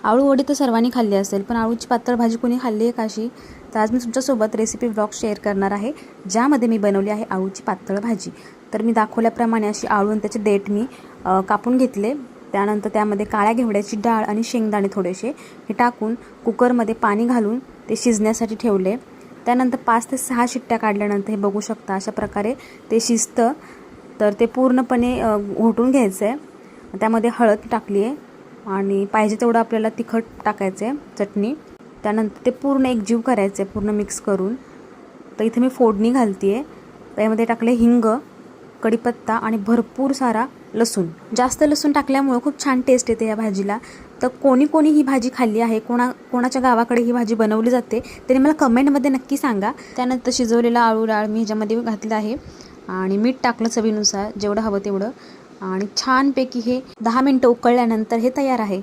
आळू वडी तर सर्वांनी खाल्ली असेल, पण आळूची पातळ भाजी कोणी खाल्ली आहे का अशी? तर आज मी तुमच्यासोबत रेसिपी व्लॉग शेअर करणार आहे, ज्यामध्ये मी बनवली आहे आळूची पातळ भाजी। तर मी दाखवल्याप्रमाणे अशी आळू आणि त्याचे देठ मी कापून घेतले। त्यानंतर त्यामध्ये काळ्या घेवड्याची डाळ आणि शेंगदाणे थोडेसे हे टाकून कुकरमध्ये पाणी घालून ते शिजण्यासाठी ठेवले। त्यानंतर 5 ते 6 शिट्ट्या काढल्यानंतर हे बघू शकता अशा प्रकारे ते शिजतं। तर ते पूर्णपणे घोटून घ्यायचं आहे। त्यामध्ये हळद टाकली आहे आणि पाहिजे तेवढं आपल्याला तिखट टाकायचं आहे, चटणी। त्यानंतर ते पूर्ण एकजीव करायचं आहे, पूर्ण मिक्स करून। तर इथे मी फोडणी घालते आहे। त्यामध्ये टाकले हिंग, कढीपत्ता आणि भरपूर सारा लसूण। जास्त लसूण टाकल्यामुळे खूप छान टेस्ट येते या भाजीला। तर कोणी ही भाजी खाल्ली आहे, कोणाच्या गावाकडे ही भाजी बनवली जाते तरी मला कमेंटमध्ये नक्की सांगा। त्यानंतर शिजवलेला आळू डाळ मी ह्याच्यामध्ये घातलं आहे आणि मीठ टाकलं चवीनुसार, जेवढं हवं तेवढं। आणि छानपैकी हे 10 मिनिटं उकळल्यानंतर हे तयार आहे।